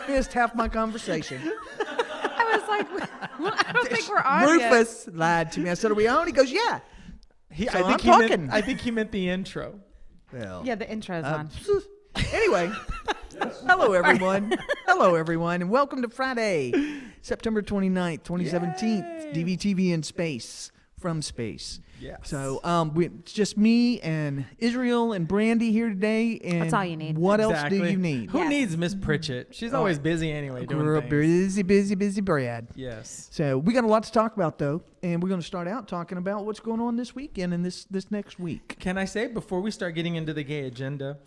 Missed half my conversation. I was like, well, I don't think we're on yet. Rufus lied to me. I said, are we on? He goes, yeah. I'm talking. I think he meant the intro. Well, Yeah, the intro's on. Anyway, hello, everyone. Hello, everyone, and welcome to Friday, September 29th, 2017, DVTV in Space, from Space. Yes. So it's just me and Israel and Brandy here today. And that's all you need. What else do you need? Who needs Miss Pritchett? She's always busy anyway doing things. Busy Brad. Yes. So we got a lot to talk about, though, and we're going to start out talking about what's going on this weekend and this next week. Can I say, before we start getting into the gay agenda,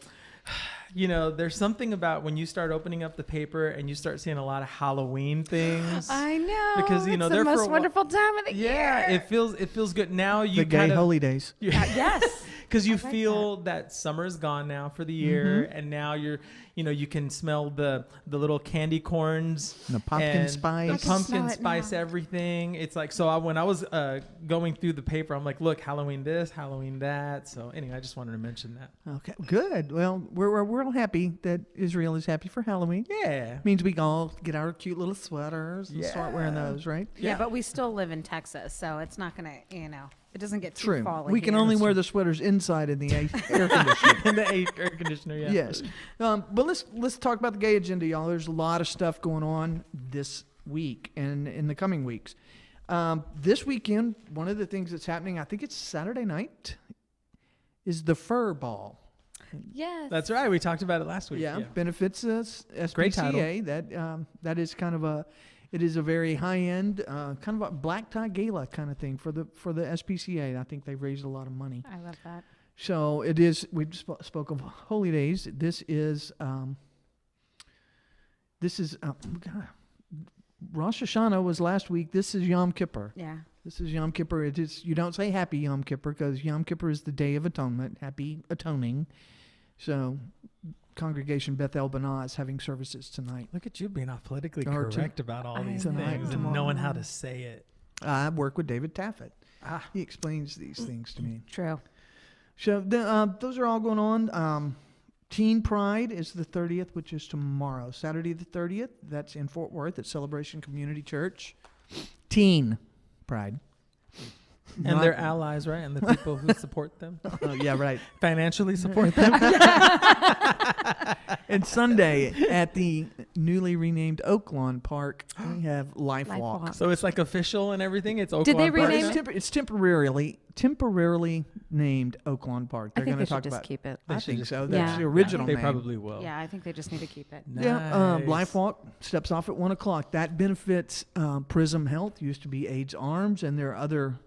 you know, there's something about when you start opening up the paper and you start seeing a lot of Halloween things. I know, because you know it's they're the most for wonderful time of the year. Yeah, it feels good. Now you the gay holy days. Yes, because you feel that summer's gone now for the year, and now you can smell the little candy corns, and the pumpkin spice, the pumpkin spice, everything. It's like, so when I was going through the paper, I'm like, look, Halloween this, Halloween that. So anyway, I just wanted to mention that. Okay, good. Well, we're all happy that Israel is happy for Halloween. Yeah, means we can all get our cute little sweaters and start wearing those, right? Yeah, but we still live in Texas, so it's not gonna, it doesn't get too true. fall. We can only wear the sweaters inside in the air conditioner. In the air conditioner, yeah. Yes. But let's talk about the gay agenda, y'all. There's a lot of stuff going on this week and in the coming weeks. This weekend, one of the things that's happening, I think it's Saturday night, is the Fur Ball. Yes, That's right. We talked about it last week. Yeah, benefits SPCA. Great title. That is kind of it is a very high end, kind of a black tie gala kind of thing for the SPCA. I think they've raised a lot of money. I love that. So it is. We spoke of holy days. This is Rosh Hashanah was last week. This is Yom Kippur. Yeah. This is Yom Kippur. It is. You don't say Happy Yom Kippur because Yom Kippur is the Day of Atonement. Happy Atoning. So, Congregation Beth El Banah is having services tonight. Look at you being all politically correct about all these things and knowing how to say it. I work with David Taffet. He explains these things to me. True. So those are all going on. Teen Pride is the 30th, which is tomorrow. Saturday the 30th, that's in Fort Worth at Celebration Community Church. Teen Pride. And their allies, right? And the people who support them. Yeah, right. Financially support them. And Sunday at the newly renamed Oaklawn Park, we have Life Walk. So it's like official and everything? It's Oaklawn Did they Park rename now? It's temporarily named Oaklawn Park. I think they should just keep it. I think so. Yeah. That's the original They name. probably will. Yeah, I think they just need to keep it. Nice. Yeah, Life Walk steps off at 1 o'clock. That benefits Prism Health, used to be AIDS Arms, and there are other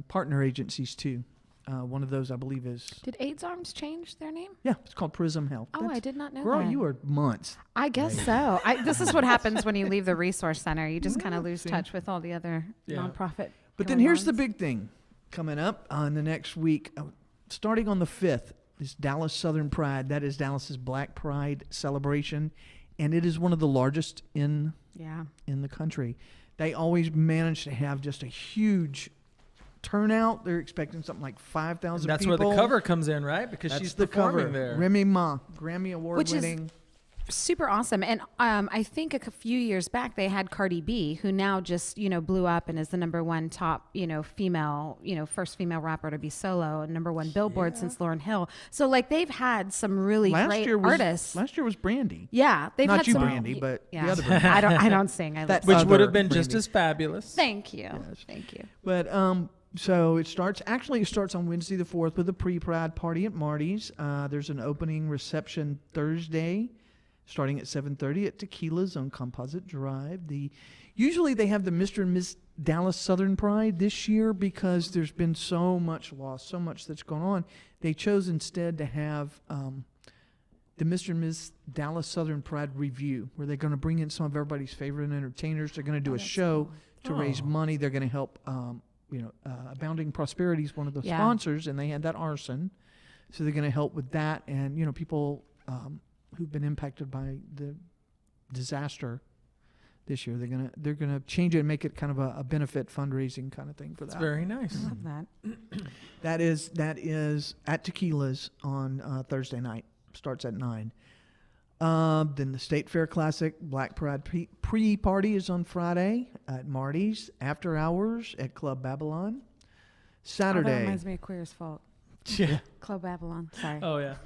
partner agencies too. One of those, I believe, is... Did AIDS Arms change their name? Yeah, it's called Prism Health. Oh, I did not know girl, that. you were months. I guess so. This is what happens when you leave the resource center. You just kind of lose touch with all the other nonprofit. But then here's the big thing coming up on the next week. Starting on the 5th is Dallas Southern Pride. That is Dallas's Black Pride celebration, and it is one of the largest in the country. They always manage to have just a huge turnout. They're expecting something like 5,000 people. That's where the cover comes in, right? Because she's performing there. Remy Ma, Grammy Award winning. Super awesome. And I think a few years back they had Cardi B, who now just, blew up and is the #1 top, female, first female rapper to be solo and #1 Billboard since Lauryn Hill. So like they've had some really great artists. Last year was Brandy. Yeah, they've Not had you, some, Brandy, but the other Brandy. I don't sing. Which would have been just as fabulous. Thank you. Yes. Thank you. But so it starts on Wednesday the 4th with a pre-Pride party at Marty's. There's an opening reception Thursday starting at 7:30 at Tequila's on Composite Drive. Usually they have the Mr. and Miss Dallas Southern Pride. This year, because there's been so much loss, so much that's gone on, they chose instead to have the Mr. and Miss Dallas Southern Pride review, where they're going to bring in some of everybody's favorite entertainers. They're going to do a show to raise money. They're going to help, Abounding Prosperity is one of the sponsors, and they had that arson. So they're going to help with that. And, people who've been impacted by the disaster this year, they're gonna change it and make it kind of a benefit fundraising kind of thing for that. That's very nice. I love that. That is at Tequila's on Thursday night. Starts at 9. Then the State Fair Classic Black Pride pre-party is on Friday at Marty's. After hours at Club Babylon. Oh, that Saturday. reminds me of Queer as Folk. Yeah. Club Babylon. Sorry. Oh yeah.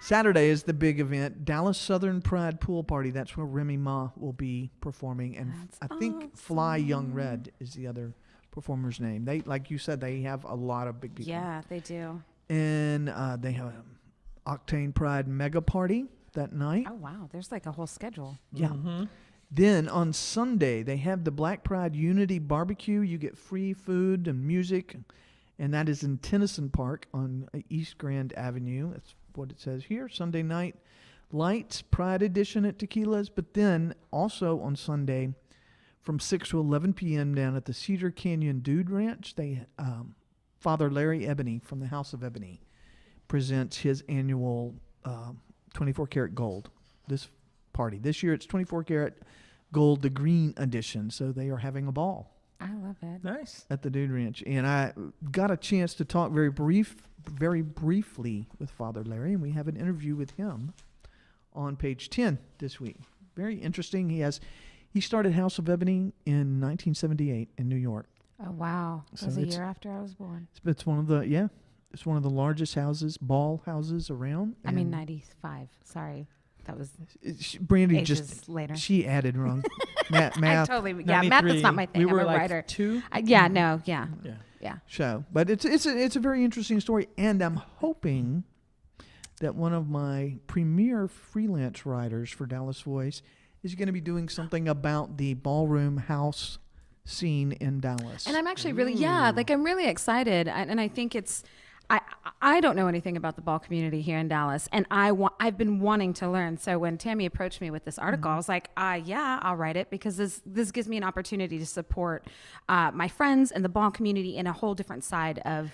Saturday is the big event, Dallas Southern Pride Pool Party. That's where Remy Ma will be performing, and That's I think Fly Young Red is the other performer's name. They, like you said, they have a lot of big people. Yeah, they do. And they have Octane Pride Mega Party that night. Oh wow, there's like a whole schedule. Yeah. Mm-hmm. Then on Sunday they have the Black Pride Unity Barbecue. You get free food and music, and that is in Tennyson Park on East Grand Avenue. That's what it says here. Sunday night lights, Pride Edition at Tequila's, but then also on Sunday from 6 to 11 p.m. down at the Cedar Canyon Dude Ranch, they Father Larry Ebony from the House of Ebony presents his annual 24 karat gold. This party this year, it's 24 karat gold, the green edition. So they are having a ball I love it. Nice. at the Dude Ranch, and I got a chance to talk very briefly with Father Larry, and we have an interview with him on page 10 this week. Very interesting. He started House of Ebony in 1978 in New York. Oh wow, that So was a it's- year after I was born. It's one of the it's one of the largest ball houses around. I mean and 95. Sorry, that was Brandy ages just later. she added wrong. math. I totally math is not my thing. We were I'm a like writer. 2. Yeah, no, yeah. Yeah. show. But it's a very interesting story, and I'm hoping that one of my premier freelance writers for Dallas Voice is going to be doing something about the ballroom house scene in Dallas. And I'm actually really, I'm really excited. And I think I don't know anything about the ball community here in Dallas, and I've been wanting to learn. So when Tammy approached me with this article, I was like, yeah, I'll write it, because this gives me an opportunity to support my friends and the ball community in a whole different side of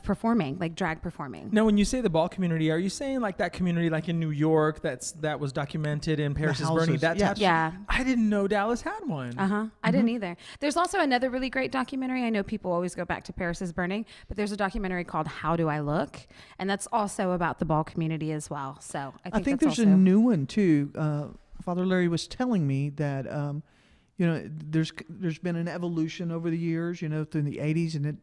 performing, like drag performing. Now, when you say the ball community, are you saying like that community, like in New York, that was documented in Paris is Burning? houses, That yeah. type. Yeah. I didn't know Dallas had one. I didn't either. There's also another really great documentary. I know people always go back to Paris is Burning, but there's a documentary called How Do I Look? And that's also about the ball community as well. So I think there's that's a also new one too. Father Larry was telling me that there's been an evolution over the years, through the 80s, and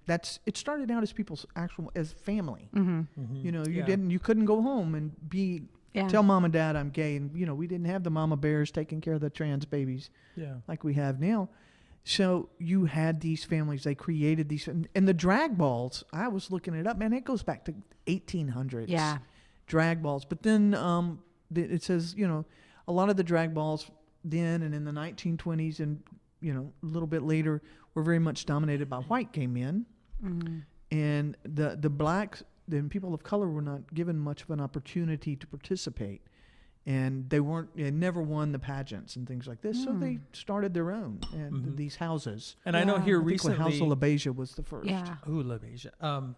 it started out as people's as family. Mm-hmm. You couldn't go home and tell mom and dad I'm gay, and we didn't have the mama bears taking care of the trans babies like we have now. So you had these families, they created these, and the drag balls, I was looking it up, man, it goes back to 1800s. Yeah. Drag balls. But then it says, a lot of the drag balls then and in the 1920s and, a little bit later were very much dominated by white gay men. Mm-hmm. And the blacks, then people of color were not given much of an opportunity to participate. And they never won the pageants and things like this, so they started their own and these houses. And I know here I think recently, House of LaBeija was the first. Yeah. Ooh, LaBeija.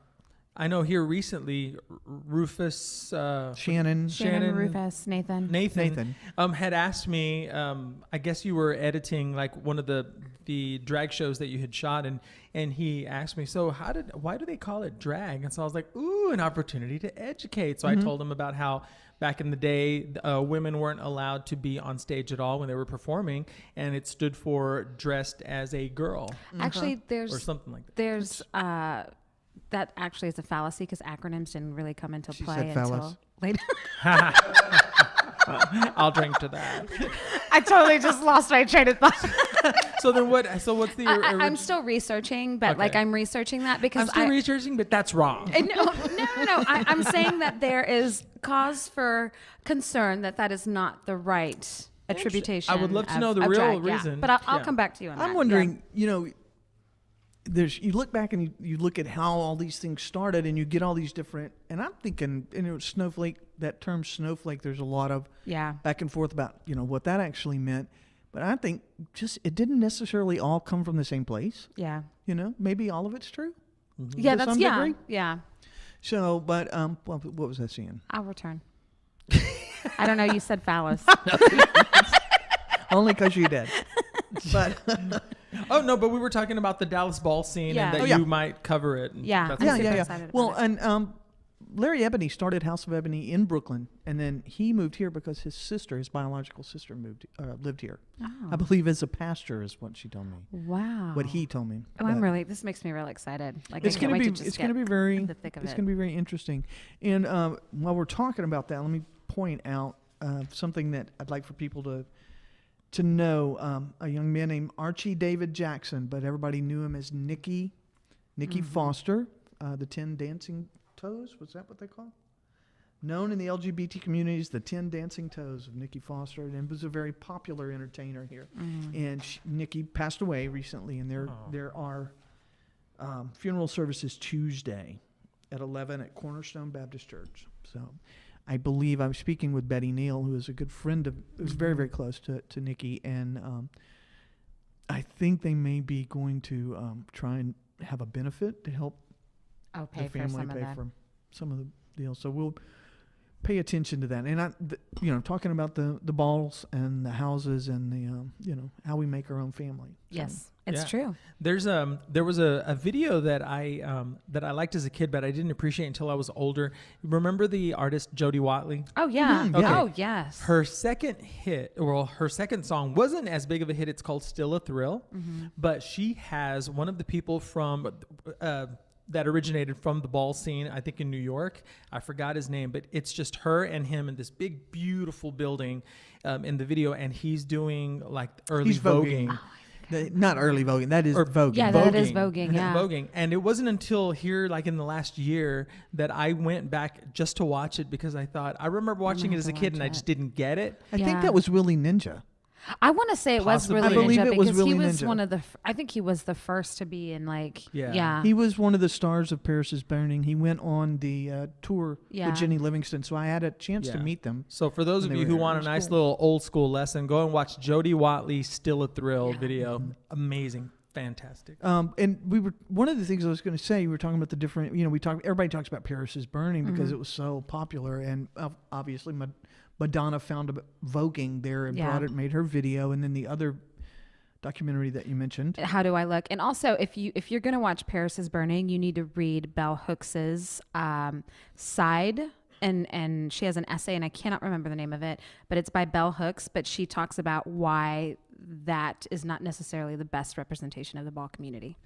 I know here recently, Rufus, Shannon, Rufus, Nathan. Had asked me. I guess you were editing like one of the drag shows that you had shot, and he asked me, so why do they call it drag? And so I was like, ooh, an opportunity to educate. So I told him about how back in the day, women weren't allowed to be on stage at all when they were performing, and it stood for dressed as a girl. Actually, or something like that. There's that actually is a fallacy, because acronyms didn't really come into play said until phallus. later. I'll drink to that. I totally just lost my train of thought. So then what? So what's the? I'm still researching, but Okay. I'm researching that because I'm still researching, but that's wrong. No. I'm saying that there is cause for concern that is not the right attributation. I would love to know the of real drag, reason. But I'll Yeah. come back to you on that. I'm wondering, you look back and you look at how all these things started, and you get all these different. And I'm thinking, snowflake. That term snowflake. There's a lot of back and forth about what that actually meant. But I think just it didn't necessarily all come from the same place. Yeah. Maybe all of it's true. Yeah, To that's some degree. yeah. So, but what was I saying? I'll return. I don't know. You said phallus. Only because you did. But Oh no, but we were talking about the Dallas ball scene Yeah. and that Oh, you might cover it. And Yeah. that's I'm what- super excited about Well, it. and Larry Ebony started House of Ebony in Brooklyn, and then he moved here because his sister, his biological sister, lived here. Oh. I believe as a pastor is what she told me. Wow. What he told me. Oh, this makes me really excited. Like, It's going to be very in the thick of it's it. going to be very interesting. And while we're talking about that, let me point out something that I'd like for people to know. A young man named Archie David Jackson, but everybody knew him as Nikki Foster, the 10 Dancing Toes. Was that what they call? Known in the LGBT community as the 10 Dancing Toes of Nikki Foster, and was a very popular entertainer here. And Nikki passed away recently, and there are funeral services Tuesday at 11 at Cornerstone Baptist Church. So I believe I'm speaking with Betty Neal, who is a good friend of, who's very, very close to Nikki, and I think they may be going to try and have a benefit to help pay the family for for some of the deals. So we'll pay attention to that. And talking about the balls and the houses and the how we make our own family. So, Yes, it's true. There was a video that I liked as a kid, but I didn't appreciate until I was older. Remember the artist Jody Watley? Oh yeah. Mhm, yeah. Oh yes. Her second song wasn't as big of a hit. It's called Still a Thrill, but she has one of the people from that originated from the ball scene, I think in New York. I forgot his name, but it's just her and him in this big, beautiful building in the video, and he's doing like early voguing. Not early voguing. That is voguing. Yeah, that is voguing. Yeah. Voguing. And it wasn't until here, like in the last year, that I went back just to watch it because I remember watching it as a kid and I just didn't get it. I think that was Willie Ninja. I want to say it was Possibly. really I believe Ninja it was because he Willie was Ninja. one of the. I think he was the first to be in like. Yeah. He was one of the stars of Paris is Burning. He went on the tour Yeah. with Jenny Livingston, so I had a chance to meet them. So for those of When you they who were want a here. It nice was little old school lesson, go and watch Jody Watley's Still a Thrill video. Amazing. Fantastic. And one of the things I was going to say, we were talking about the different, everybody talks about Paris is Burning because it was so popular, and obviously Madonna found voguing there and made her video, and then the other documentary that you mentioned. How Do I Look? And also, if you're going to watch Paris is Burning, you need to read Bell Hooks's side. And she has an essay, and I cannot remember the name of it, but it's by Bell Hooks, but she talks about why that is not necessarily the best representation of the ball community.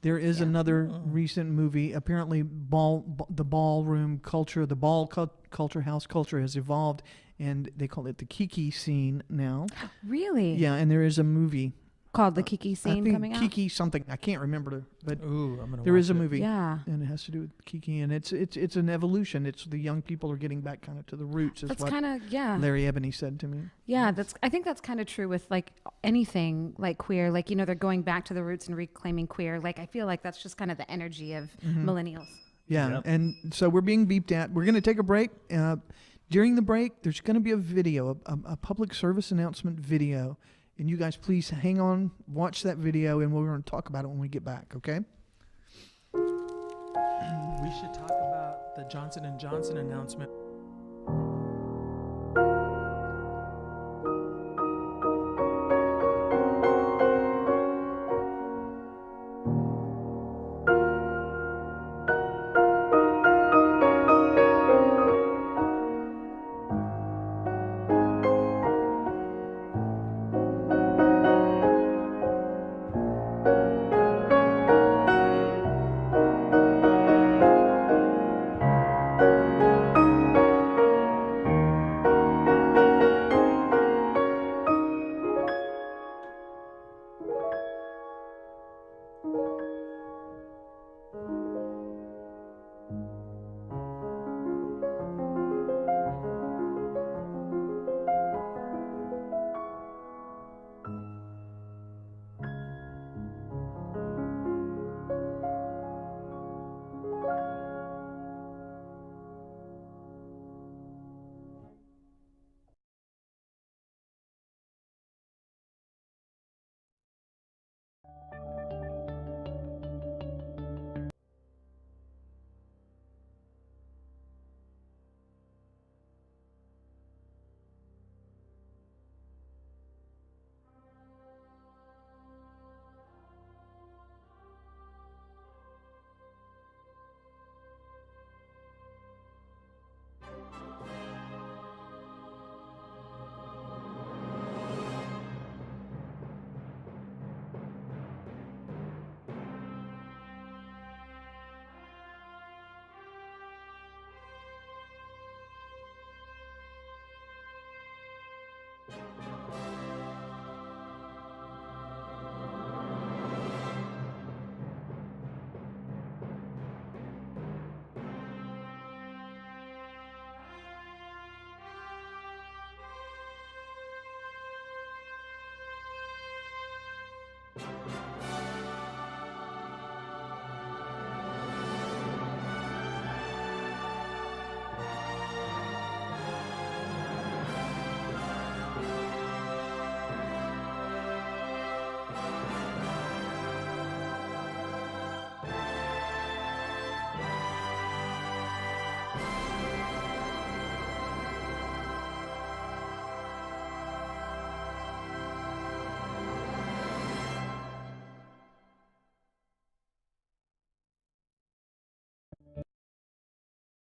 There is another recent movie. Apparently, the ballroom culture, the ball culture, house culture has evolved, and they call it the Kiki scene now. Really? Yeah, and there is a movie Called the Kiki I scene think coming out? Kiki something. I can't remember, but Ooh, I'm gonna there watch is a it. movie. Yeah. And it has to do with Kiki, and it's an evolution. It's the young people are getting back kind of to the roots. Is That's what kind of, Larry Ebony said to me. Yeah, I think that's kind of true with like anything like queer. Like, they're going back to the roots and reclaiming queer. Like, I feel like that's just kind of the energy of millennials. Yeah, Yep. and so we're being beeped at. We're going to take a break. During the break, there's going to be a video, a public service announcement video. And you guys, please hang on, watch that video, and we're going to talk about it when we get back, okay? We should talk about the Johnson & Johnson announcement.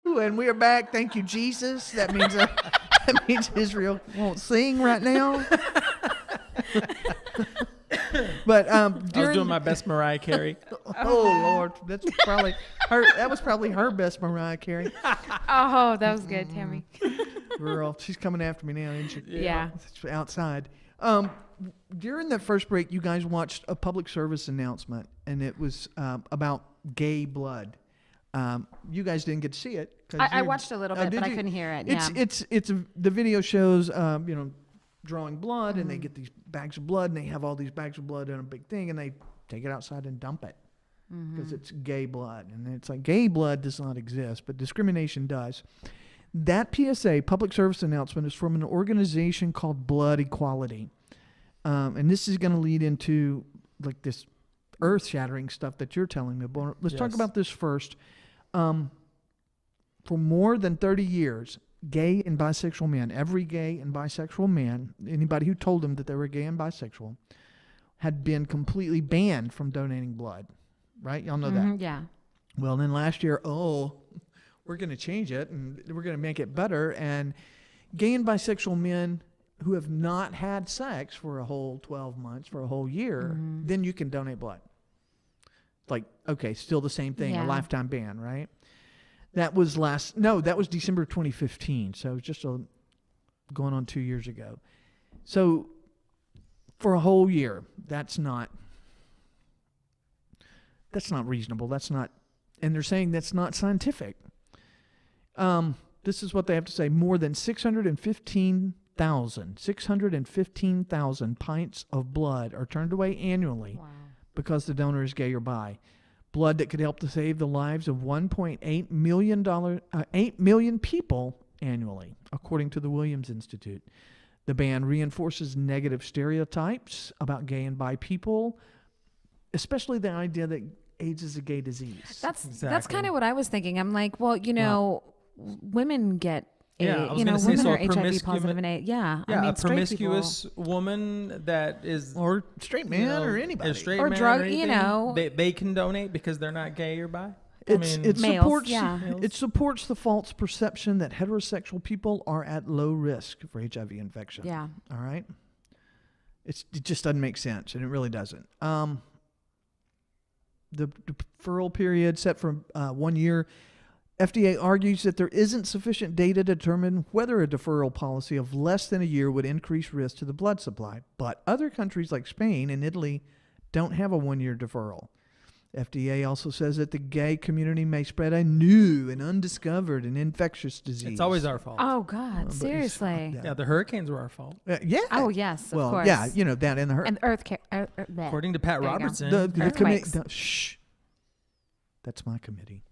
Ooh, and we are back. Thank you, Jesus. That means that means Israel won't sing right now. But I was doing my best Mariah Carey. Oh Lord, that's probably her. That was probably her best Mariah Carey. Oh, that was good, Tammy. Girl, she's coming after me now, isn't she? Yeah. It's outside. During that first break, you guys watched a public service announcement, and it was about gay blood. You guys didn't get to see it. I watched a little bit, but I couldn't hear it. The video shows, drawing blood, and they get these bags of blood, and they have all these bags of blood in a big thing, and they take it outside and dump it because it's gay blood. And it's like gay blood does not exist, but discrimination does. That PSA, public service announcement, is from an organization called Blood Equality. And this is going to lead into like this earth-shattering stuff that you're telling me about. Let's talk about this first. For more than 30 years, gay and bisexual men, every gay and bisexual man, anybody who told them that they were gay and bisexual, had been completely banned from donating blood. Right? Y'all know that? Yeah. Well, then last year, we're going to change it, and we're going to make it better. And gay and bisexual men who have not had sex for a whole 12 months, for a whole year, then you can donate blood. Like, okay, still the same thing, a lifetime ban, right? That was December 2015. So it was just going on 2 years ago. So for a whole year, that's not reasonable. And they're saying that's not scientific. This is what they have to say. More than 615,000 pints of blood are turned away annually because the donor is gay or bi. Blood that could help to save the lives of 8 million people annually, according to the Williams Institute. The ban reinforces negative stereotypes about gay and bi people, especially the idea that AIDS is a gay disease. That's kind of what I was thinking. I'm like, well, women get Yeah, women are HIV positive and AIDS. Yeah, Yeah, I mean, a promiscuous woman that is, or straight man, or anybody, a straight or man drug, or anything, they can donate because they're not gay or bi. It males, supports the false perception that heterosexual people are at low risk for HIV infection. Yeah. All right. It just doesn't make sense, and it really doesn't. The deferral period set for 1 year. FDA argues that there isn't sufficient data to determine whether a deferral policy of less than a year would increase risk to the blood supply. But other countries like Spain and Italy don't have a 1 year deferral. FDA also says that the gay community may spread a new and undiscovered and infectious disease. It's always our fault. Oh, God, seriously. Yeah, the hurricanes were our fault. Yeah. Oh, yes, of course. Yeah, that in the And According to Pat Robertson. the committee. Shh. That's my committee.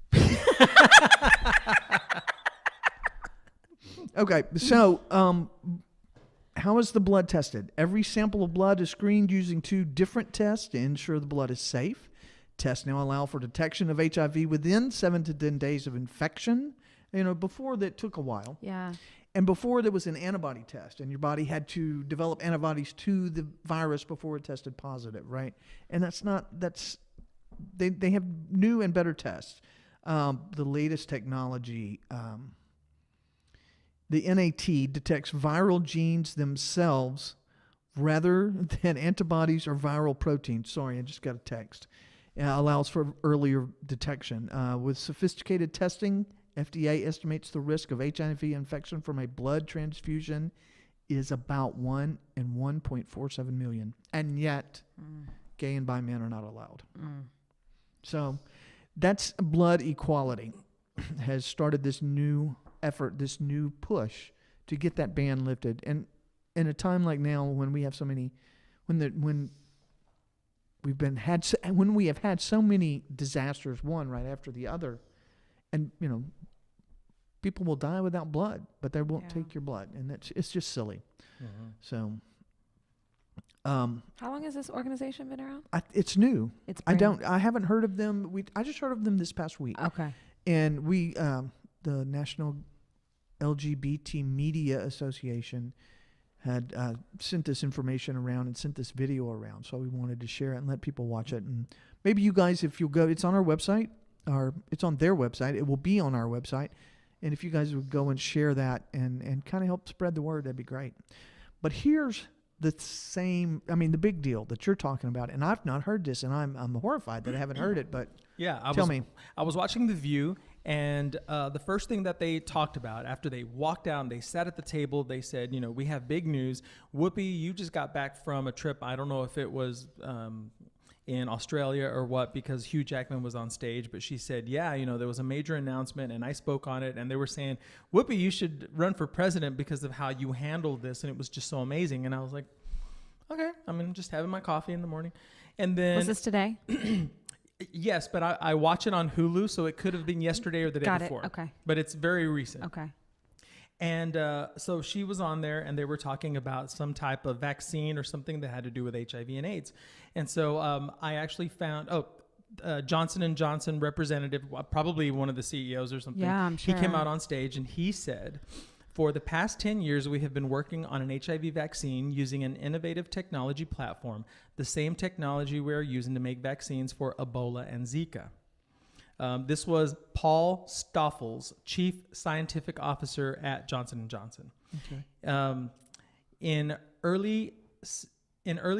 Okay, so how is the blood tested? Every sample of blood is screened using 2 different tests to ensure the blood is safe. Tests now allow for detection of HIV within 7 to 10 days of infection. Before that took a while. Yeah. And before there was an antibody test, and your body had to develop antibodies to the virus before it tested positive, right? And they have new and better tests. The latest technology, the NAT detects viral genes themselves rather than antibodies or viral proteins. Sorry, I just got a text. Allows for earlier detection. With sophisticated testing, FDA estimates the risk of HIV infection from a blood transfusion is about 1 in 1.47 million. And yet, gay and bi men are not allowed. So that's Blood Equality has started this new effort, this new push to get that ban lifted. And in a time like now when we have so many, when and when we have had so many disasters, one right after the other, and people will die without blood, but they won't take your blood, and it's just silly. Mm-hmm. So, how long has this organization been around? it's new. I I haven't heard of them. I just heard of them this past week. Okay. And we, the National LGBT Media Association, had sent this information around and sent this video around. So we wanted to share it and let people watch it. And maybe you guys, if you'll go, it's on our website, or it's on their website. It will be on our website. And if you guys would go and share that and kind of help spread the word, that'd be great. But here's the big deal that you're talking about. And I've not heard this, and I'm horrified that I haven't heard it. But tell me. I was watching The View, and the first thing that they talked about after they walked down, they sat at the table, they said, we have big news. Whoopi, you just got back from a trip. I don't know if it was in Australia or what, because Hugh Jackman was on stage, but she said, there was a major announcement and I spoke on it, and they were saying, Whoopi, you should run for president because of how you handled this, and it was just so amazing. And I was like, okay, I'm just having my coffee in the morning. And then was this today? Yes, but I watch it on Hulu, so it could have been yesterday or the day before. Okay. But it's very recent. Okay. And so she was on there, and they were talking about some type of vaccine or something that had to do with HIV and AIDS. And so I actually found, Johnson & Johnson representative, probably one of the CEOs or something. Yeah, I'm sure. He came out on stage, and he said, for the past 10 years, we have been working on an HIV vaccine using an innovative technology platform, the same technology we are using to make vaccines for Ebola and Zika. This was Paul Stoffels, Chief Scientific Officer at Johnson & Johnson. Okay. In early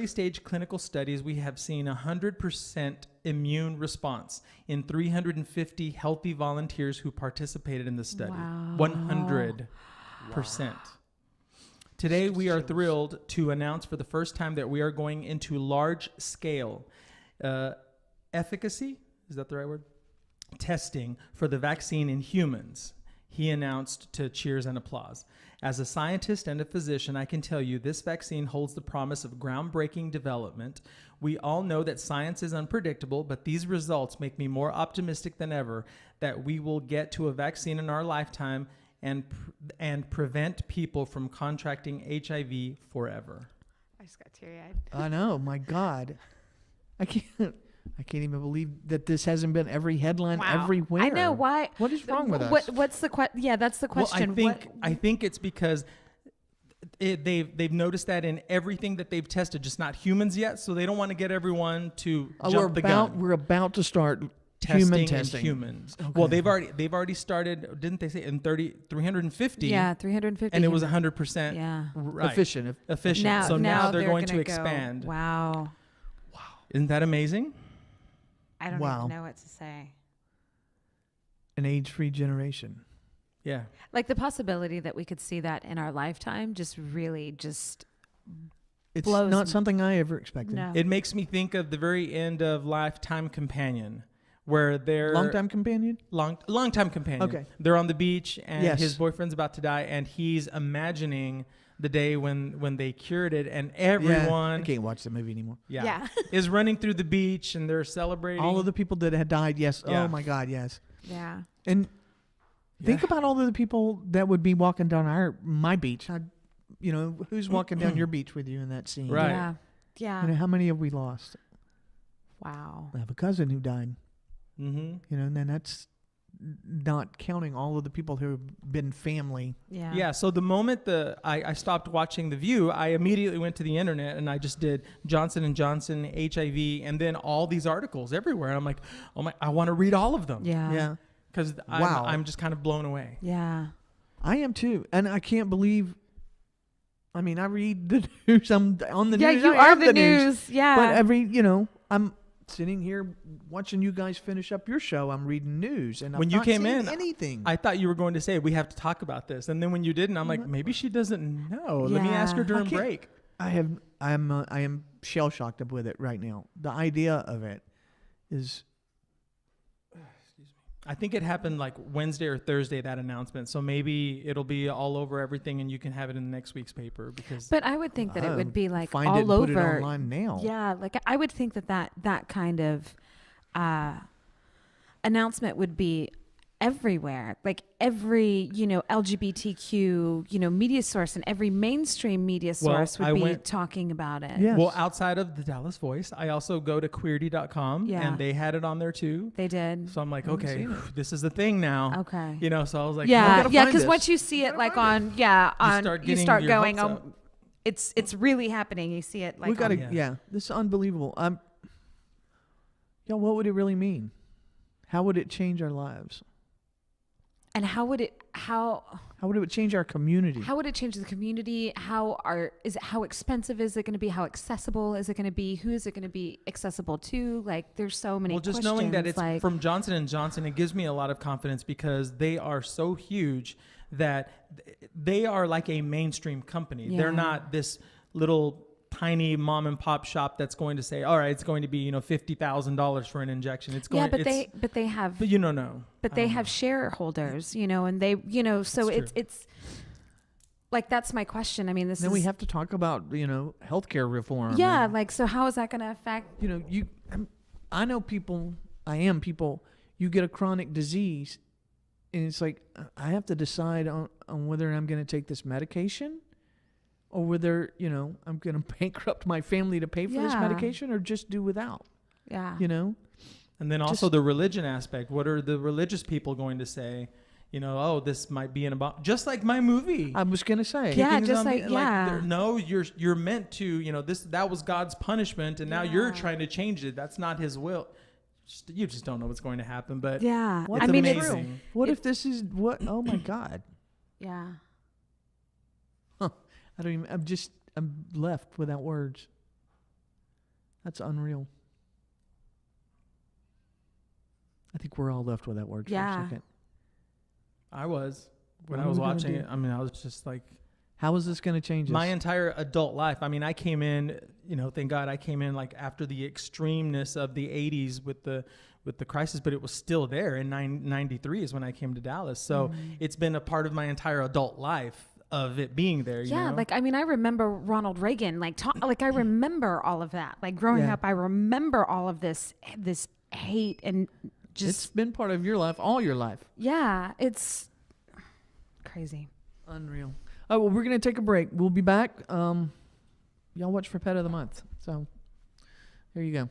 stage clinical studies, we have seen 100% immune response in 350 healthy volunteers who participated in the study. Wow. 100%. Wow. Today, we are thrilled to announce for the first time that we are going into large-scale efficacy, is that the right word? Testing for the vaccine in humans, he announced to cheers and applause. As a scientist and a physician, I can tell you this vaccine holds the promise of groundbreaking development. We all know that science is unpredictable, but these results make me more optimistic than ever that we will get to a vaccine in our lifetime and prevent people from contracting HIV forever. I just got teary-eyed. I know, my God. I can't even believe that this hasn't been every headline everywhere. I know why. What is wrong with us? What's the question? Yeah, that's the question. Well, I think it's because they've noticed that in everything that they've tested, just not humans yet. So they don't want to get everyone to jump the gun. We're about to start testing testing in humans. Okay. Well, they've already started. Didn't they say in 350? Yeah, 350. And it was 100%. Yeah. Right. Efficient. Now they're going to go, expand. Wow. Isn't that amazing? I don't even know what to say. An age-free generation. Yeah. Like the possibility that we could see that in our lifetime just really it's blows not something I ever expected. No. It makes me think of the very end of Lifetime Companion, where they're Long-time companion? Long-time companion. Okay. They're on the beach and his Yes. boyfriend's about to die, and he's imagining the day when they cured it, and everyone I can't watch the movie anymore. Yeah. is running through the beach and they're celebrating. All of the people that had died, yes. Yeah. Oh my God, yes. Yeah. And think about all of the people that would be walking down my beach. Who's walking down your beach with you in that scene? Right. Yeah. Yeah. How many have we lost? Wow. I have a cousin who died. Mm-hmm. And then that's not counting all of the people who have been family. Yeah. Yeah. So the moment I stopped watching The View, I immediately went to the internet and I just did Johnson & Johnson, HIV, and then all these articles everywhere. And I'm like, oh my, I want to read all of them. Yeah. Yeah. Because I'm just kind of blown away. Yeah. I am too. And I can't believe, I read the news. I'm on the Yeah, news. you I are am the news. Yeah. But I'm sitting here watching you guys finish up your show. I'm reading news, and when I'm you not came seeing in, anything. I thought you were going to say we have to talk about this, and then when you didn't, I'm like, maybe she doesn't know. Let me ask her during break. I am shell shocked with it right now. The idea of it is, I think it happened like Wednesday or Thursday, that announcement. So maybe it'll be all over everything and you can have it in next week's paper because. But I would think that it would be like find all it and over. put it online now. Yeah, like I would think that kind of announcement would be everywhere. Like every, LGBTQ, media source and every mainstream media source would be talking about it. Yes. Well, outside of the Dallas Voice, I also go to queerty.com and they had it on there too. They did. So I'm like, okay, this is the thing now. Okay. So I was like, yeah, because once you see it like you start going, it's really happening. You see it like we gotta, this is unbelievable. What would it really mean? How would it change our lives? And how would it change our community? How would it change the community? How expensive is it going to be? How accessible is it going to be? Who is it going to be accessible to? Like, there's so many questions. Well, just knowing that it's from Johnson & Johnson, it gives me a lot of confidence because they are so huge that they are like a mainstream company. Yeah. They're not this little tiny mom and pop shop that's going to say, all right, it's going to be, $50,000 for an injection. It's going they have they have shareholders, and they, so it's like, that's my question. I mean, then we have to talk about, healthcare reform. Yeah. So how is that going to affect, I know people, you get a chronic disease and it's like, I have to decide on whether I'm going to take this medication or whether, I'm going to bankrupt my family to pay for this medication or just do without. Yeah. And then also the religion aspect. What are the religious people going to say? This might be just like my movie. I was going to say. Yeah, just no, you're meant to, that was God's punishment and now you're trying to change it. That's not his will. You just don't know what's going to happen, but yeah. It's amazing. What if this is oh my God. Yeah. I'm left without words. That's unreal. I think we're all left without words for a second. I was. When I was watching it, I was just like, how is this going to change us? My entire adult life. I came in, thank God I came in like after the extremeness of the 80s with the crisis, but it was still there in 93 is when I came to Dallas. So it's been a part of my entire adult life of it being there. You know? I remember Ronald Reagan, I remember all of that. Like growing up, I remember all of this hate and just. It's been part of your life, all your life. Yeah, it's crazy. Unreal. Oh, well, we're going to take a break. We'll be back. Y'all watch for Pet of the Month. So there you go.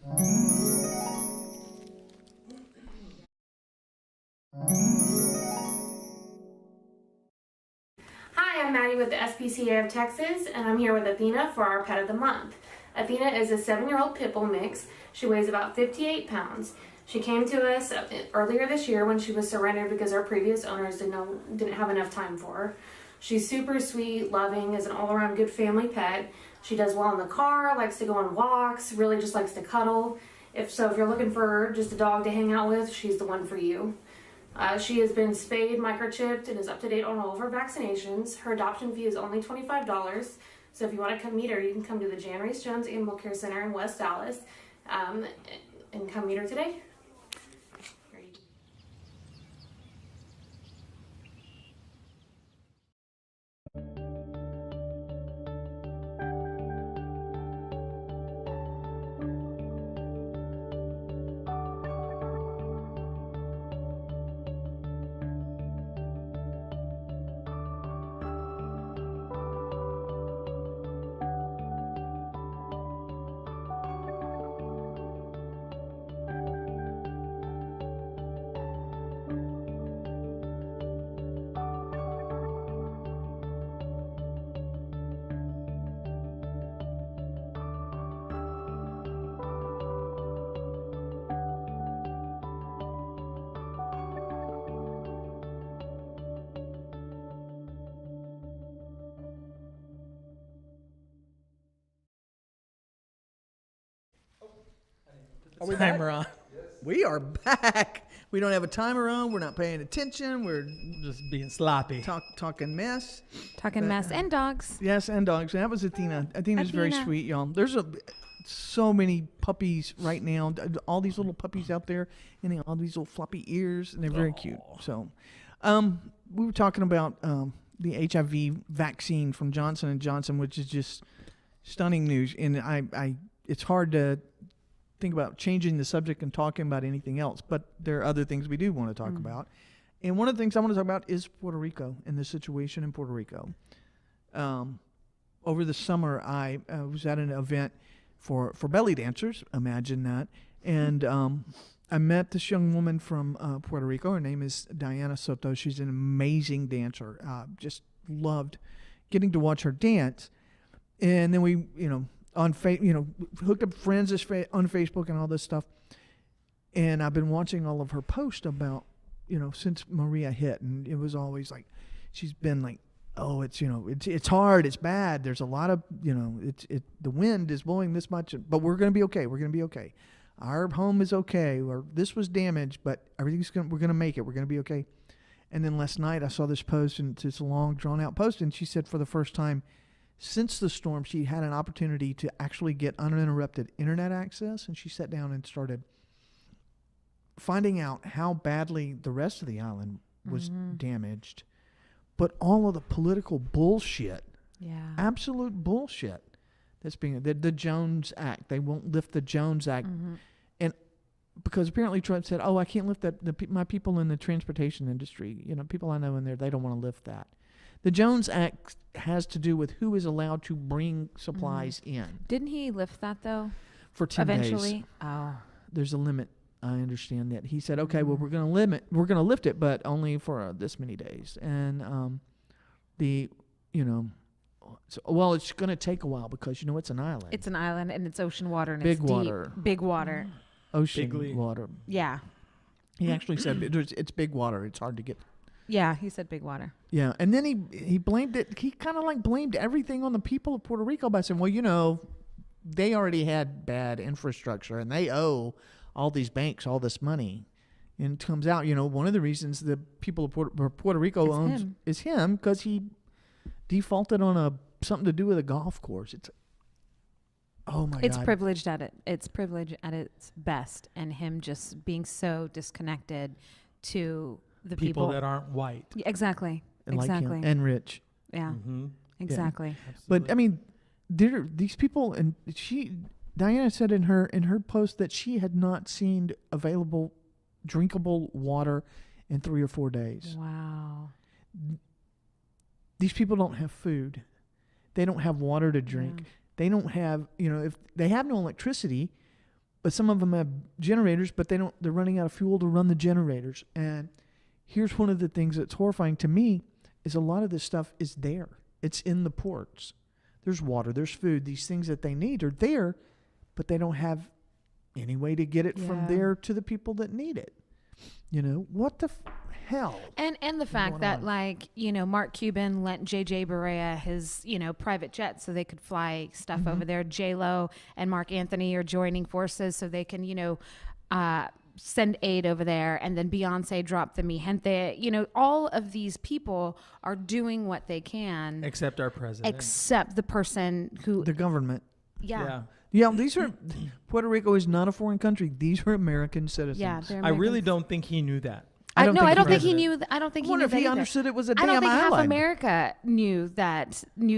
Hi, I'm Maddie with the SPCA of Texas, and I'm here with Athena for our Pet of the Month. Athena is a 7-year-old pit bull mix. She weighs about 58 pounds. She came to us earlier this year when she was surrendered because our previous owners didn't have enough time for her. She's super sweet, loving, is an all-around good family pet. She does well in the car, likes to go on walks, really just likes to cuddle. If you're looking for just a dog to hang out with, she's the one for you. She has been spayed, microchipped, and is up to date on all of her vaccinations. Her adoption fee is only $25. So if you want to come meet her, you can come to the Jan Reese Jones Animal Care Center in West Dallas and come meet her today. Are we timer back? on? We are back. We don't have a timer on. We're not paying attention. We're just being sloppy. Talking mess. Talking mess and dogs. Yes, and dogs. That was Athena. Athena's very sweet, y'all. so many puppies right now. All these little puppies out there, and they all these little floppy ears, and they're very cute. So, we were talking about the HIV vaccine from Johnson & Johnson, which is just stunning news. And I it's hard to think about changing the subject and talking about anything else, but there are other things we do want to talk about. And one of the things I want to talk about is Puerto Rico and the situation in Puerto Rico. Over the summer, I was at an event for belly dancers. Imagine that. And I met this young woman from Puerto Rico. Her name is Diana Soto. She's an amazing dancer. Just loved getting to watch her dance. And then we, hooked up friends on Facebook and all this stuff. And I've been watching all of her posts about, since Maria hit. And it was always like, she's been like, oh, it's hard, it's bad. There's a lot of, the wind is blowing this much, but we're going to be okay. We're going to be okay. Our home is okay, or this was damaged, but we're going to make it. We're going to be okay. And then last night I saw this post, and it's a long, drawn-out post, and she said for the first time since the storm, she had an opportunity to actually get uninterrupted internet access, and she sat down and started finding out how badly the rest of the island was damaged. But all of the political bullshit, absolute bullshit, that's being the Jones Act. They won't lift the Jones Act, and because apparently Trump said, "Oh, I can't lift that. My people in the transportation industry, people I know in there, they don't want to lift that." The Jones Act has to do with who is allowed to bring supplies in. Didn't he lift that though? For 10 eventually? days. Oh, there's a limit. I understand that. He said, okay, well, we're going to lift it, but only for this many days. And it's going to take a while because, it's an island. It's an island and it's ocean water and Big it's water. deep. Big water. Ocean water. Yeah. He actually said it's big water. It's hard to get. Yeah, he said big water. Yeah, and then he blamed it. He kind of blamed everything on the people of Puerto Rico by saying, well, they already had bad infrastructure and they owe all these banks all this money. And it comes out, one of the reasons the people of Puerto Rico owns is him because he defaulted on something to do with a golf course. It's God. It's privileged at it. It's privilege at its best, and him just being so disconnected to the people that aren't white. Yeah, exactly. And exactly. like him, and rich. Yeah. Exactly. Yeah. But I mean, these people, and Diana said in her post that she had not seen available drinkable water in 3 or 4 days. Wow. These people don't have food. They don't have water to drink. Yeah. They don't have, if they have no electricity, but some of them have generators, but they're running out of fuel to run the generators. And here's one of the things that's horrifying to me is a lot of this stuff is there. It's in the ports. There's water, there's food. These things that they need are there, but they don't have any way to get it from there to the people that need it. What the hell? And the fact that Mark Cuban lent JJ Barea his, private jet so they could fly stuff over there. J-Lo and Mark Anthony are joining forces so they can, send aid over there, and then Beyonce dropped the Mi Gente. All of these people are doing what they can. Except our president. Except the person who... The government. Yeah. Yeah, these are... Puerto Rico is not a foreign country. These are American citizens. Yeah, they're I Americans. really don't think he knew that. I don't think he knew. I don't think he knew that. I wonder if he either. understood it was a damn island. I don't think half island. America knew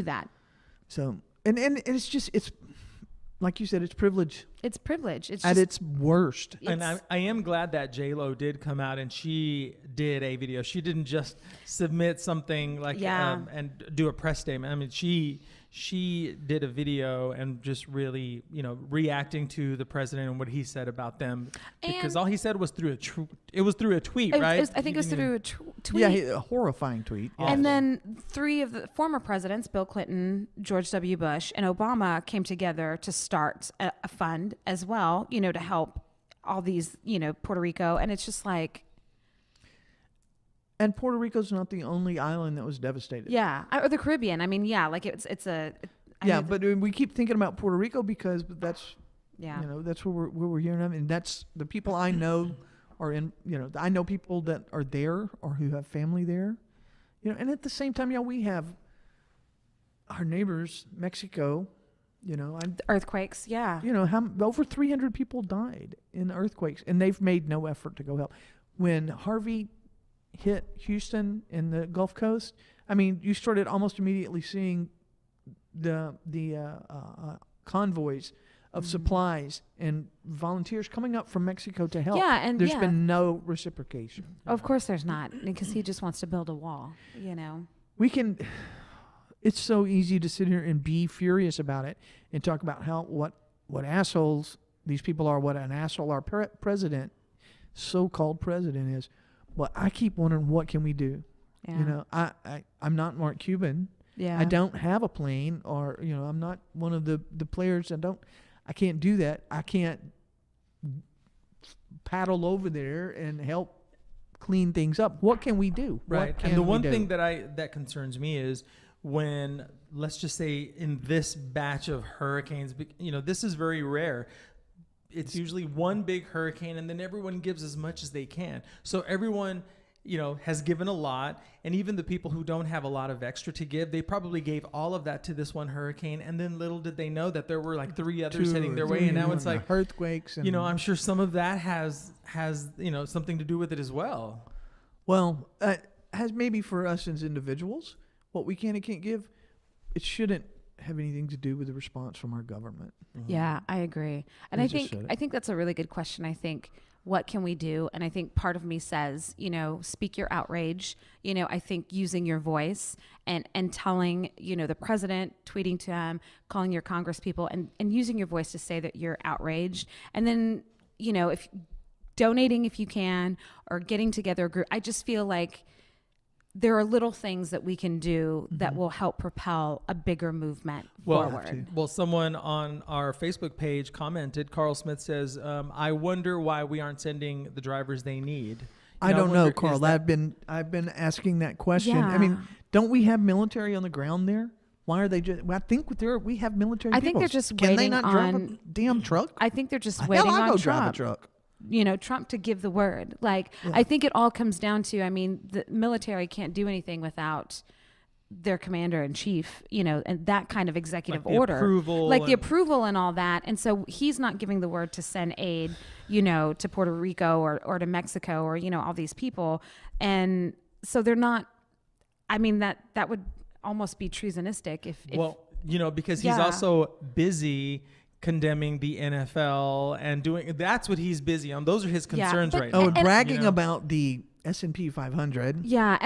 that. So, and it's just, it's like you said, it's privilege. It's privilege. It's at just, its worst. And I am glad that J-Lo did come out and she did a video. She didn't just submit something and do a press statement. I mean, she did a video and just really, reacting to the president and what he said about them, because all he said was through a tweet, right? I think it was through a tweet. Yeah, a horrifying tweet. Awful. And then 3 of the former presidents, Bill Clinton, George W. Bush, and Obama, came together to start a fund as well, to help all these, Puerto Rico. And it's just like... And Puerto Rico's not the only island that was devastated. Yeah, or the Caribbean. I mean, it's a... but we keep thinking about Puerto Rico because that's... Yeah. That's where we're hearing them. And that's the people I know are in, I know people that are there or who have family there. And at the same time, we have our neighbors, Mexico, Earthquakes, yeah. Over 300 people died in earthquakes, and they've made no effort to go help. When Harvey hit Houston and the Gulf Coast, I mean, you started almost immediately seeing the convoys of supplies and volunteers coming up from Mexico to help. Yeah, and there's been no reciprocation. Of course there's not, because he just wants to build a wall, We can. It's so easy to sit here and be furious about it and talk about what assholes these people are, what an asshole our president, so-called president is. But I keep wondering, what can we do? Yeah. I'm not Mark Cuban. Yeah. I don't have a plane, or I'm not one of the players. I can't do that. I can't paddle over there and help clean things up. What can we do? Right. And the one thing that concerns me is when, let's just say, in this batch of hurricanes, this is very rare. It's usually one big hurricane, and then everyone gives as much as they can. So everyone, has given a lot, and even the people who don't have a lot of extra to give, they probably gave all of that to this one hurricane, and then little did they know that there were like 3 others heading their way, and now it's like earthquakes. And I'm sure some of that has something to do with it as well. Well, has maybe for us as individuals, what we can and can't give, it shouldn't have anything to do with the response from our government. Yeah, I agree. And I think that's a really good question. I think, what can we do? And I think part of me says, speak your outrage. I think using your voice and telling, the president, tweeting to him, calling your Congress people, and using your voice to say that you're outraged. And then, if donating if you can, or getting together a group. I just feel like there are little things that we can do that will help propel a bigger movement forward. Well, someone on our Facebook page commented, Carl Smith says, I wonder why we aren't sending the drivers they need. I don't know, Carl. I've been asking that question. Yeah. I mean, don't we have military on the ground there? Why are they just? Well, I think we have military. I think they're just Can they waiting not on drive a damn truck? I think they're just waiting Hell, I'll on go Trump. drive a truck. Trump to give the word. I think it all comes down to, the military can't do anything without their commander in chief, and that kind of executive order, the approval and all that. And so he's not giving the word to send aid, to Puerto Rico or to Mexico or, all these people. And so they're not, that would almost be treasonistic if because he's also busy condemning the NFL and that's what he's busy on. Those are his concerns right now. And bragging about the S&P 500. Yeah,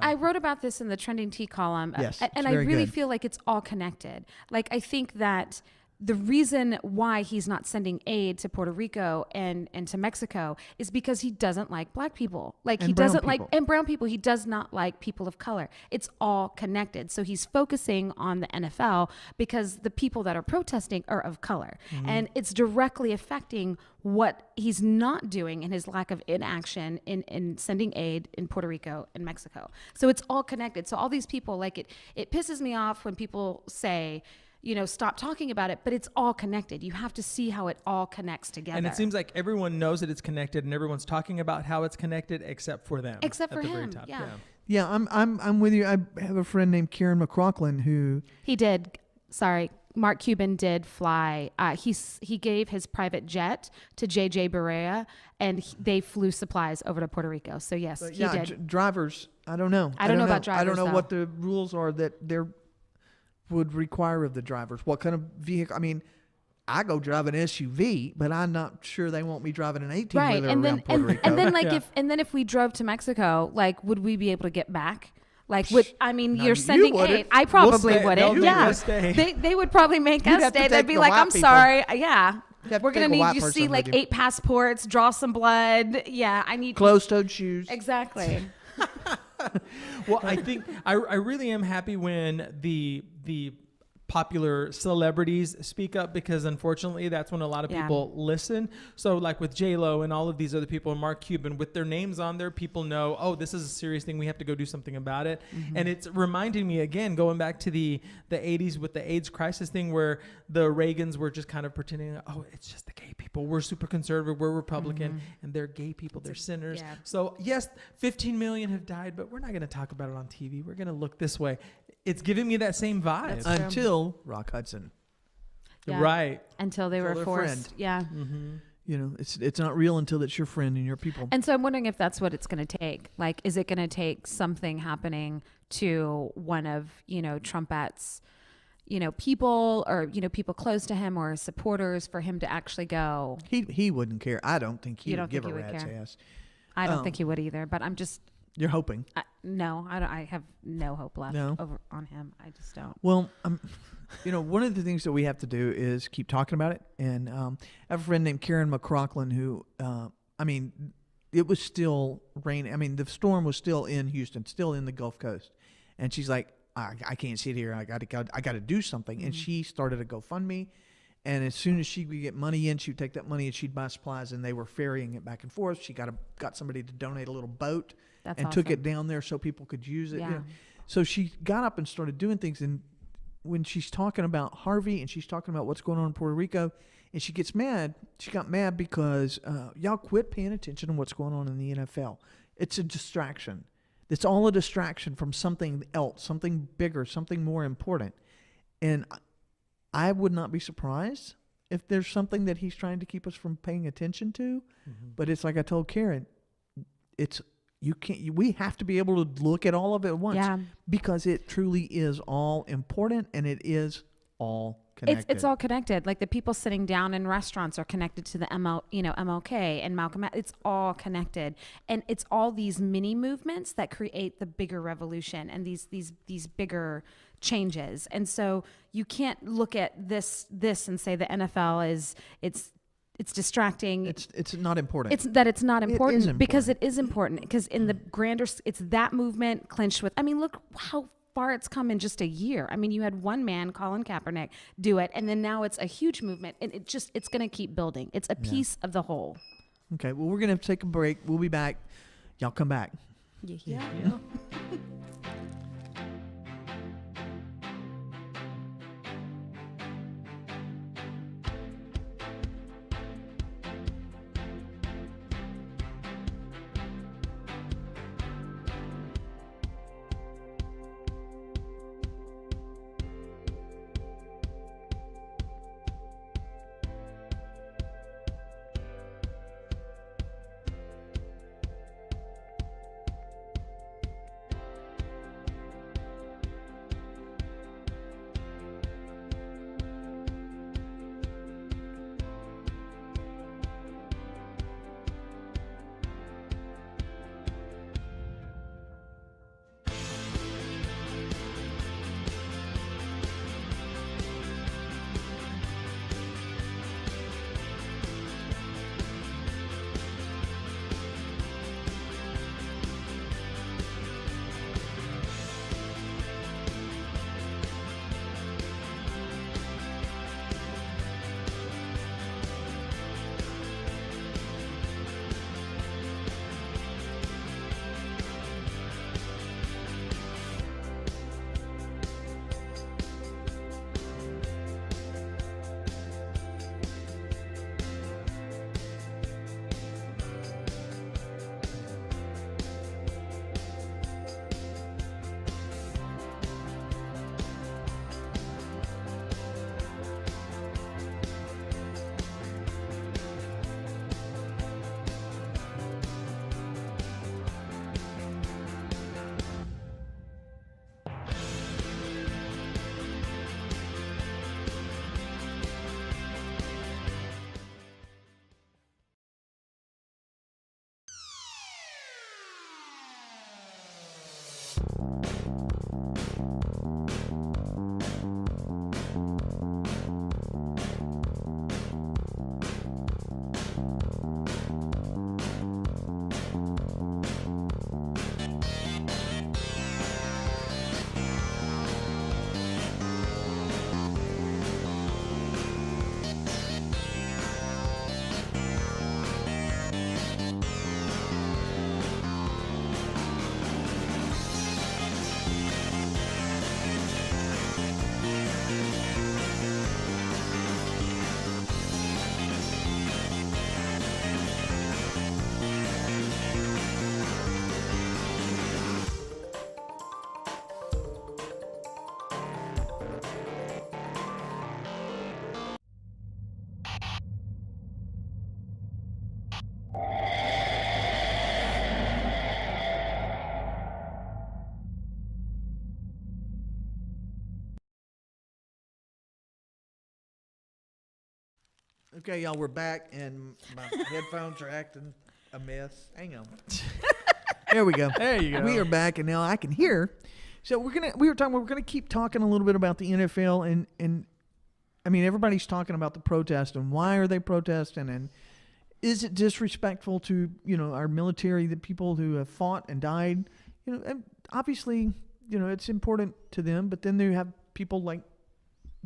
I wrote about this in the Trending Tea column. Yes, and I really feel like it's all connected. I think that the reason why he's not sending aid to Puerto Rico and to Mexico is because he doesn't like black people. He doesn't like, and brown people. He does not like people of color. It's all connected. So he's focusing on the NFL because the people that are protesting are of color. And it's directly affecting what he's not doing in his lack of inaction in sending aid in Puerto Rico and Mexico. So it's all connected. So all these people, it pisses me off when people say, stop talking about it, but it's all connected. You have to see how it all connects together. And it seems like everyone knows that it's connected, and everyone's talking about how it's connected, except for them. Except for at the him. Very top. Yeah, I'm with you. I have a friend named Kieran McCrocklin who Mark Cuban did fly. He gave his private jet to JJ Barea, and they flew supplies over to Puerto Rico. So yes, he did. Drivers, I don't know. I don't know about drivers. I don't know what the rules are that they're would require of the drivers. What kind of vehicle? I mean, I go drive an SUV, but I'm not sure they want me driving an 18-wheeler around Puerto Rico. And then if we drove to Mexico, would we be able to get back? You're sending aid. I probably wouldn't. Yeah, they would probably make us stay. They'd be like, "I'm sorry, yeah, we're gonna need you to see 8 passports, draw some blood. Yeah, I need closed-toed shoes." Exactly. Well, I think I really am happy when the popular celebrities speak up, because unfortunately that's when a lot of people listen. So with J-Lo and all of these other people, and Mark Cuban, with their names on there, people know, oh, this is a serious thing. We have to go do something about it. And it's reminding me again, going back to the 80s with the AIDS crisis thing, where the Reagans were just kind of pretending, oh, it's just the gay people. We're super conservative. We're Republican, and they're gay people. They're sinners. Yeah. So yes, 15 million have died, but we're not going to talk about it on TV. We're going to look this way. It's giving me that same vibe. Until Rock Hudson. Yeah. Right. Until they Until were they're forced. friend. Yeah. You know, it's not real until it's your friend and your people. And so I'm wondering if that's what it's going to take. Like, is it going to take something happening to one of, Trumpet's, people, or, people close to him or his supporters for him to actually go? He wouldn't care. I don't think he You would don't give think a he would rat's care? ass. I don't think he would either, but I'm just, You're hoping. no, I don't. I have no hope left No? over on him. I just don't. Well, one of the things that we have to do is keep talking about it. And I have a friend named Karen McCrocklin who, it was still raining. I mean, the storm was still in Houston, still in the Gulf Coast. And she's like, I can't sit here. I got to do something. And she started a GoFundMe. And as soon as she would get money in, she would take that money and she'd buy supplies. And they were ferrying it back and forth. She got somebody to donate a little boat That's and took awesome. it down there so people could use it. Yeah. So she got up and started doing things. And when she's talking about Harvey and she's talking about what's going on in Puerto Rico, and she gets mad, she got mad because y'all quit paying attention to what's going on in the NFL. It's a distraction. It's all a distraction from something else, something bigger, something more important. And I would not be surprised if there's something that he's trying to keep us from paying attention to. But it's like I told Karen, we have to be able to look at all of it at once. Yeah. Because it truly is all important and it is all connected. It's all connected. Like the people sitting down in restaurants are connected to the MLK and Malcolm. It's all connected, and it's all these mini movements that create the bigger revolution and these bigger changes. And so you can't look at this and say the NFL it's distracting. It's not important. It's not important, because important. it is important, because in the grander, it's that movement clinched with, look how far it's come in just a year. You had one man, Colin Kaepernick, do it, and then now it's a huge movement, and it's going to keep building. It's a piece of the whole. Okay, well, we're going to have to take a break. We'll be back. Y'all come back. Yeah. Okay, y'all, we're back, and my headphones are acting a mess. Hang on. There we go. There you go. We are back, and now I can hear. So we're gonna keep talking a little bit about the NFL, and I mean, everybody's talking about the protest and why are they protesting, and is it disrespectful to our military, the people who have fought and died, and obviously it's important to them, but then you have people like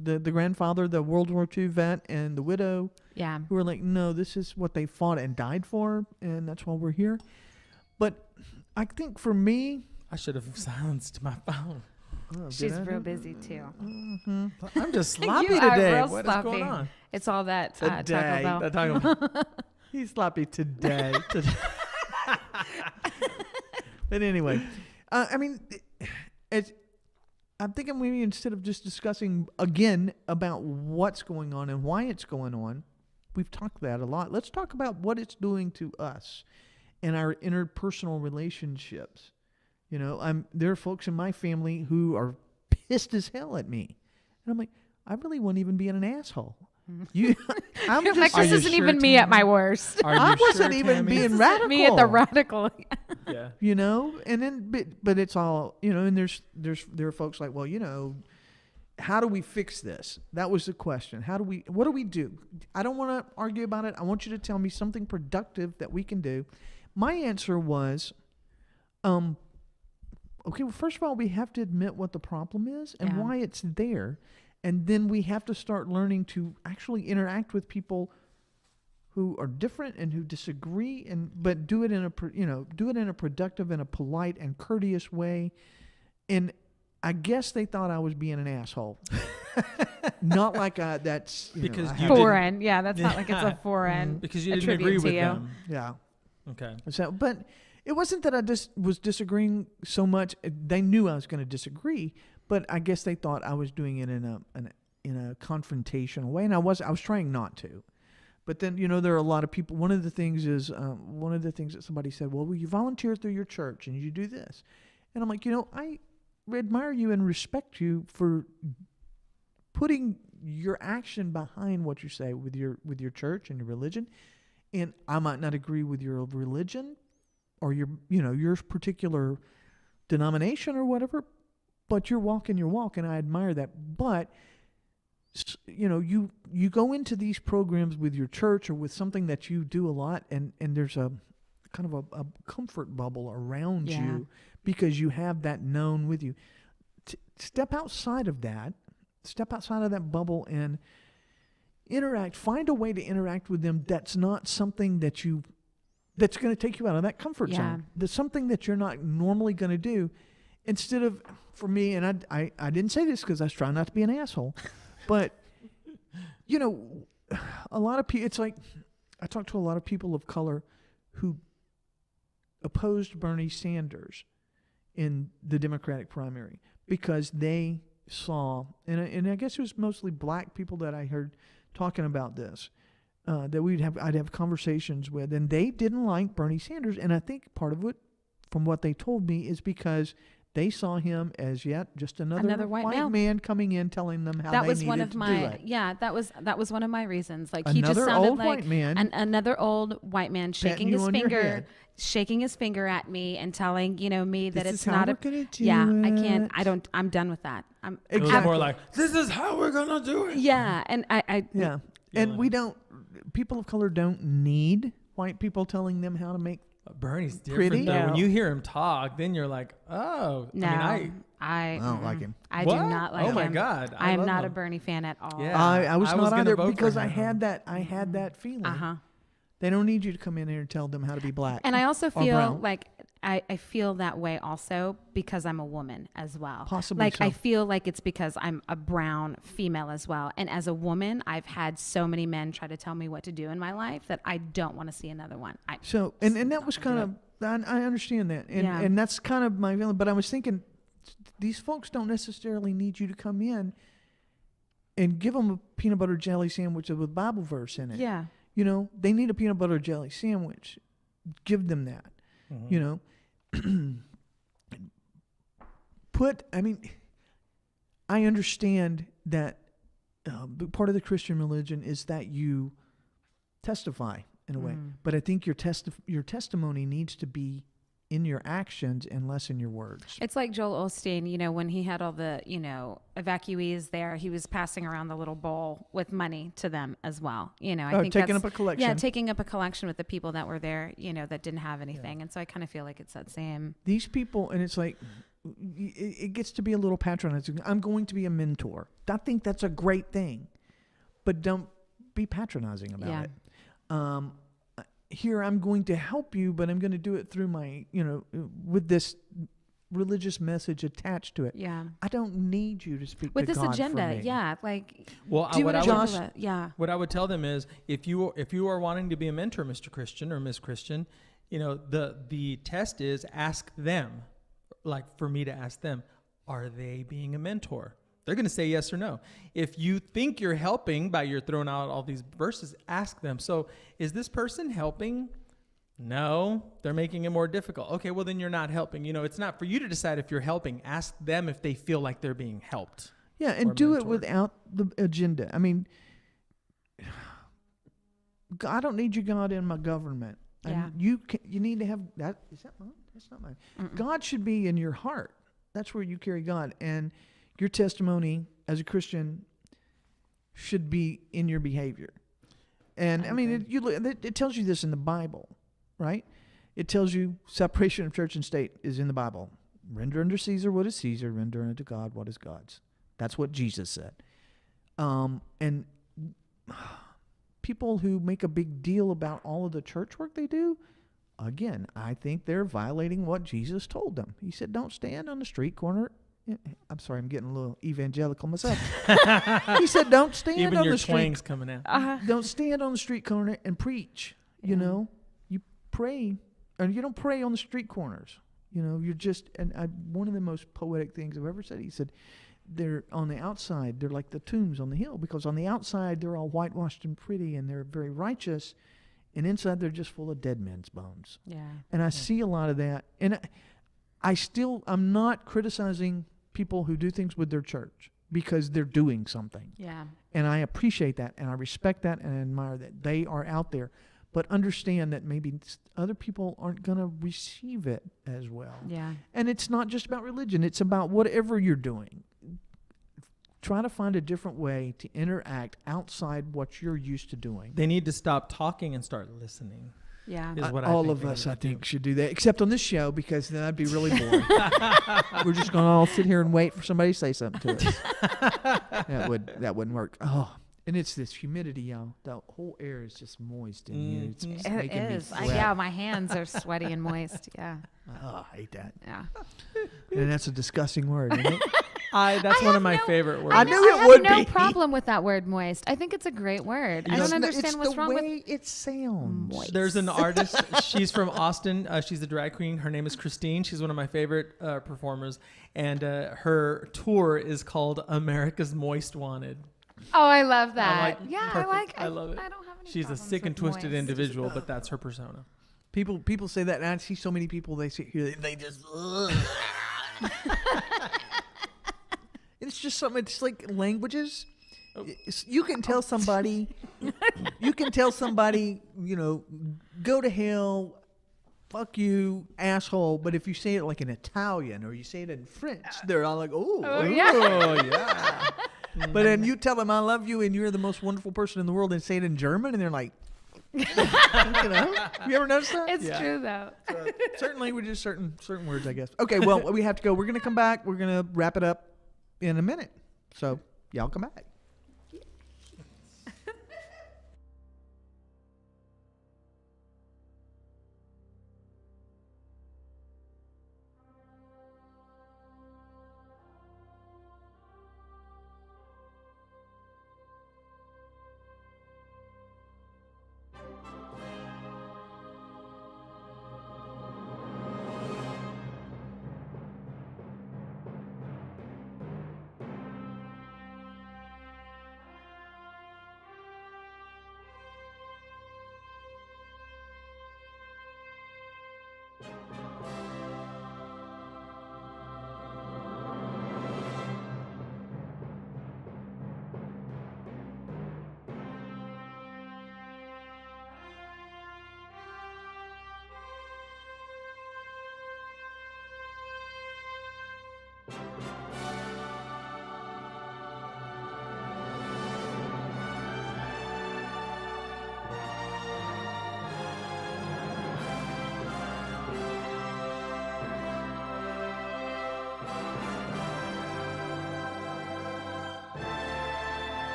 the grandfather, the World War II vet, and the widow, who are like, no, this is what they fought and died for, and that's why we're here. But I think for me, I should have silenced my phone. She's real busy too. Mm-hmm. I'm just sloppy You are today. real What is sloppy. going on? It's all that Today. Taco Bell. Taco Bell. He's sloppy today. But anyway, I mean, I'm thinking maybe instead of just discussing again about what's going on and why it's going on, we've talked that a lot. Let's talk about what it's doing to us and our interpersonal relationships. There are folks in my family who are pissed as hell at me, and I'm like, I really won't even be an asshole. I'm You're just like, this isn't sure, even me at Tammy? my worst. I wasn't even Tammy? being This isn't radical. me at the radical. Yeah. And then, but it's all, and there are folks like, well, how do we fix this? That was the question. What do we do? I don't want to argue about it. I want you to tell me something productive that we can do. My answer was, okay, well, first of all, we have to admit what the problem is and why it's there. And then we have to start learning to actually interact with people who are different and who disagree, but do it in a productive and a polite and courteous way. And I guess they thought I was being an asshole. Not like that's Because I you have- Foreign. Yeah, that's not like it's a foreign. Because you didn't attribute agree to with you. them. Yeah. Okay. So, but it wasn't that I just was disagreeing so much. They knew I was going to disagree, but I guess they thought I was doing it in a confrontational way, and I was trying not to. But then there are a lot of people. One of the things that somebody said, well, you volunteer through your church and you do this, and I'm like, I admire you and respect you for putting your action behind what you say with your church and your religion. And I might not agree with your religion or your particular denomination or whatever, but you're walking your walk, and I admire that. But you go into these programs with your church or with something that you do a lot, and there's a kind of a comfort bubble around you because you have that known with you. Step outside of that bubble and interact. Find a way to interact with them that's not something that's going to take you out of that comfort zone. That's something that you're not normally going to do. Instead of, for me, and I didn't say this because I was trying not to be an asshole, but a lot of people. It's like I talked to a lot of people of color who opposed Bernie Sanders in the Democratic primary because they saw, and I guess it was mostly black people that I heard talking about this, that I'd have conversations with, and they didn't like Bernie Sanders, and I think part of it, from what they told me, is because they saw him as yet just another white man coming in telling them how that they was needed one of to my do it. that was one of my reasons. Like Another he just sounded old like white man another old white man shaking you his on your finger, head. shaking his finger at me and telling me that This it's is how not we're a gonna do I can't. it. I don't. I'm done with that. It was Exactly. more like, this is how we're gonna do it. Yeah, and I Yeah, and we don't. People of color don't need white people telling them how to make. Bernie's different Pretty? though. No. When you hear him talk, then you're like, oh. no. I don't like him. I What? do not like him. Oh my God, I am love not a him. Bernie fan at all. Yeah. I was I was not gonna either vote for because I him. had that feeling. They don't need you to come in here and tell them how to be black. And I also or feel brown. like I feel that way also because I'm a woman as well. Possibly like so. I feel like it's because I'm a brown female as well. And as a woman, I've had so many men try to tell me what to do in my life that I don't want to see another one. So and that was kind of I understand that and that's kind of my feeling. But I was thinking these folks don't necessarily need you to come in and give them a peanut butter jelly sandwich with a Bible verse in it. Yeah. They need a peanut butter jelly sandwich. Give them that. I understand that part of the Christian religion is that you testify in a way. But I think your testimony needs to be in your actions and less in your words. It's like Joel Osteen, when he had all the, evacuees there, he was passing around the little bowl with money to them as well. I think taking up a collection. Yeah, taking up a collection with the people that were there, that didn't have anything. And so I kind of feel like it's that same. These people, and it's like, it gets to be a little patronizing. I'm going to be a mentor. I think that's a great thing, but don't be patronizing about it. Here, I'm going to help you, but I'm going to do it through my, with this religious message attached to it. Yeah. I don't need you to speak with to this God agenda. for me. Yeah. Like, Well, do what what I would tell them is, if you are wanting to be a mentor, Mr. Christian or Miss Christian, the test is ask them, like for me to ask them, are they being a mentor? They're going to say yes or no. If you think you're helping by you're throwing out all these verses, ask them. So is this person helping? No, they're making it more difficult. Okay, well then you're not helping. It's not for you to decide if you're helping. Ask them if they feel like they're being helped. Yeah, and do it without the agenda. I mean, I don't need you, God, in my government. Yeah. You need to have that. Is that mine? That's not mine. God should be in your heart. That's where you carry God. And your testimony as a Christian should be in your behavior. And I mean, it tells you this in the Bible, right? It tells you separation of church and state is in the Bible. Render unto Caesar what is Caesar, render unto God what is God's. That's what Jesus said. And people who make a big deal about all of the church work they do, again, I think they're violating what Jesus told them. He said, don't stand on the street corner. I'm sorry, I'm getting a little evangelical myself. He said, don't stand Even on your the street. twang's coming out. Don't stand on the street corner and preach. You pray, and you don't pray on the street corners. You're just, one of the most poetic things I've ever said, he said, they're on the outside, they're like the tombs on the hill, because on the outside, they're all whitewashed and pretty, and they're very righteous, and inside, they're just full of dead men's bones. Yeah. And I see a lot of that. And I'm not criticizing people who do things with their church because they're doing something. Yeah. And I appreciate that, and I respect that, and I admire that they are out there. But understand that maybe other people aren't going to receive it as well. Yeah. And it's not just about religion. It's about whatever you're doing. Try to find a different way to interact outside what you're used to doing. They need to stop talking and start listening. Yeah. Is what all I think of we us, need I to do. think, should do that, except on this show, because then that'd be really boring. We're just going to all sit here and wait for somebody to say something to us. That wouldn't work. Oh, and it's this humidity, y'all. The whole air is just moist in here. It's just It making is. me sweat. Yeah, my hands are sweaty and moist. Yeah. Oh, I hate that. Yeah. And that's a disgusting word, isn't it? That's one of my favorite words. I knew I it have would no be. problem with that word moist. I think it's a great word. I don't understand what's wrong with It's the way it sounds. moist. There's an artist. She's from Austin. She's a drag queen. Her name is Christine. She's one of my favorite performers. And her tour is called America's Most Wanted. Oh, I love I'm that. like, Yeah, perfect. I love it. I don't have any She's a problems sick and with twisted moist. individual, but that's her persona. People say that, and I see so many people, they sit here, they just, it's just something, it's like languages. You can tell somebody, go to hell, fuck you, asshole. But if you say it like in Italian or you say it in French, they're all like, yeah. But then you tell them I love you and you're the most wonderful person in the world and say it in German and they're like, Have you ever noticed that? It's true though. Certain languages, certain words, I guess. Okay, well, we have to go. We're going to come back. We're going to wrap it up in a minute. So y'all come back.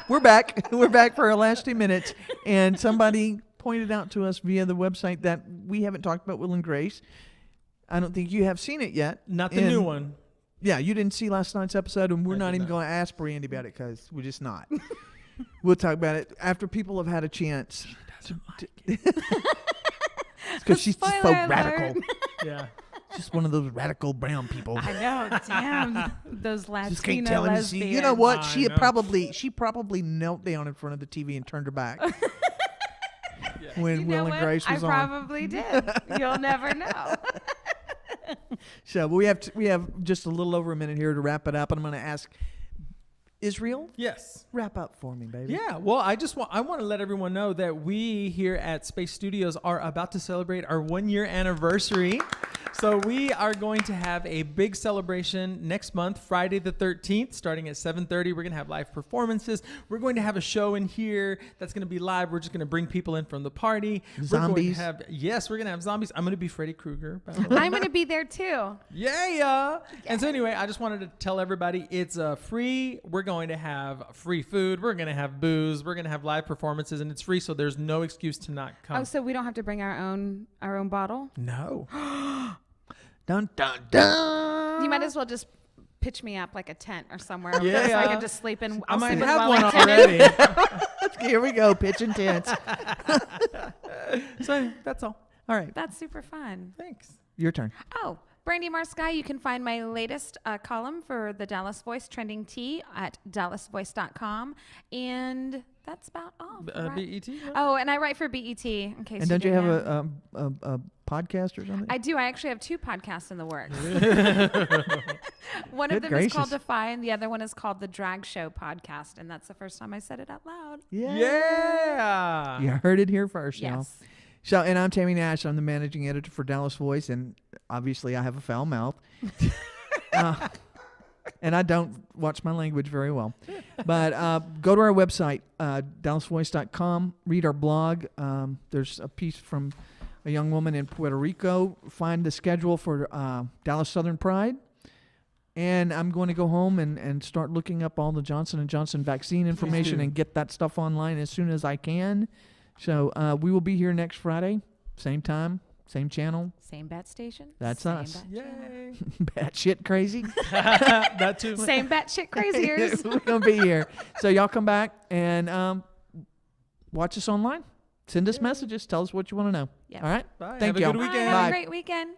We're back. We're back for our last 2 minutes. And somebody pointed out to us via the website that we haven't talked about Will and Grace. I don't think you have seen it yet. Not the new one. Yeah, you didn't see last night's episode, and we're not even going to ask Brandy about it because we're just not. We'll talk about it after people have had a chance. She doesn't like it. Because she's just so Spoiler radical. alert. Yeah. Just one of those radical brown people. I know, damn. Those Just can't Latino tell him to lesbians. see. You know what? I She know. probably knelt down in front of the TV and turned her back when You Will know and what? Grace was I on. probably did. You'll never know. So we have just a little over a minute here to wrap it up, and I'm going to ask Israel, Yes. wrap up for me, baby. Yeah, well, I want to let everyone know that we here at Spayse Studios are about to celebrate our 1-year anniversary. So we are going to have a big celebration next month, Friday the 13th, starting at 7:30. We're going to have live performances. We're going to have a show in here that's going to be live. We're just going to bring people in from the party. Zombies. We're going to have zombies. I'm going to be Freddy Krueger, by the way. I'm going to be there too. Yeah. And so anyway, I just wanted to tell everybody it's free. We're going to have free food. We're going to have booze. We're going to have live performances, and it's free, so there's no excuse to not come. Oh, so we don't have to bring our own bottle? No. Dun, dun, dun. You might as well just pitch me up like a tent or somewhere. over Yeah. there so I can just sleep in. I I'll might sleep in have one Wellington. already. Here we go, pitching tents. So that's all. All right, That's super fun. Thanks. your turn. Oh, Brandy Marsky, you can find my latest column for the Dallas Voice Trending Tea at dallasvoice.com. And that's about all. right? BET? No? Oh, and I write for BET in case And don't you didn't have know. a podcast or something? I do. I actually have 2 podcasts in the works. One of Good them is called gracious. Defy, and the other one is called the Drag Show Podcast. And that's the first time I said it out loud. Yeah. You heard it here first, y'all. Yes. So, and I'm Tammy Nash. I'm the managing editor for Dallas Voice, and obviously I have a foul mouth. And I don't watch my language very well. But go to our website, dallasvoice.com, read our blog. There's a piece from a young woman in Puerto Rico. Find the schedule for Dallas Southern Pride. And I'm going to go home and start looking up all the Johnson & Johnson vaccine information do. and get that stuff online as soon as I can. So we will be here next Friday, same time, same channel. Same bat station. That's same us. bat channel. Yay. Batshit crazy. That too. Same batshit craziers. We're going to be here. So y'all come back and watch us online. Send us messages. Tell us what you want to know. Yep. All right? Bye. Thank Have a y'all. good Bye. weekend. Have Bye. a great weekend.